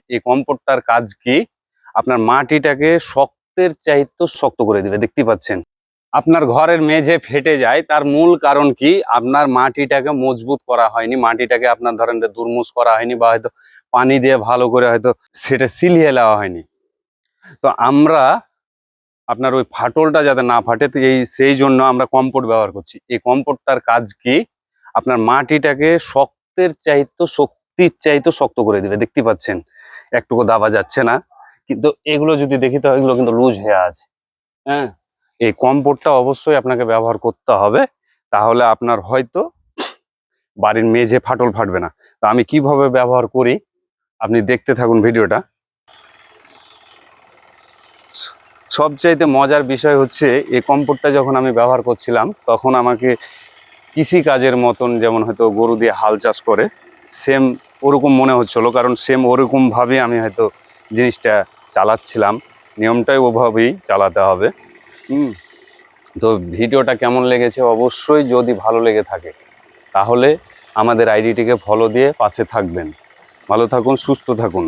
এই কম্পোস্টটার কাজ কি? আপনার মাটিটাকে শক্তের চাইতে শক্ত করে দিবে। দেখতে পাচ্ছেন আপনার ঘরের মেঝে ফেটে যায়, তার মূল কারণ কি? আপনার মাটিটাকে মজবুত করা হয়নি, মাটিটাকে আপনার ধরেন দুর্মুষ করা হয়নি, বা হয়তো পানি দিয়ে ভালো করে হয়তো সেটা সিলিয়ে নেওয়া হয়নি। তো আমরা আপনার ওই ফাটলটা যাতে না ফাটে, তো সেই জন্য আমরা কম্পোস্ট ব্যবহার করছি। এই কম্পোস্টটার কাজ কি? আপনার মাটিটাকে শক্তির চাইতে শক্ত করে দিবে। দেখতে পাচ্ছেন একটুকু দাবা যাচ্ছে না, কিন্তু এগুলো যদি দেখি তো এগুলো কিন্তু লুজ হয়ে আছে। হ্যাঁ, এই কম্পোস্টটা অবশ্যই আপনাকে ব্যবহার করতে হবে, তাহলে আপনার হয়তো বাড়ির মেঝে ফাটল ফাটবে না। তো আমি কিভাবে ব্যবহার করি আপনি দেখতে থাকুন ভিডিওটা। সবচাইতে মজার বিষয় হচ্ছে, এই কম্পোস্টটা যখন আমি ব্যবহার করছিলাম তখন আমাকে কৃষি কাজের মতন, যেমন হয়তো গরু দিয়ে হাল চাষ করে সেম ওরকম মনে হচ্ছিলো, কারণ সেম ওরকমভাবে আমি হয়তো জিনিসটা চালাচ্ছিলাম। নিয়মটাই ওভাবেই চালাতে হবে। তো ভিডিওটা কেমন লেগেছে অবশ্যই, যদি ভালো লেগে থাকে তাহলে আমাদের আইডিটিকে ফলো দিয়ে পাশে থাকবেন। ভালো থাকুন, সুস্থ থাকুন।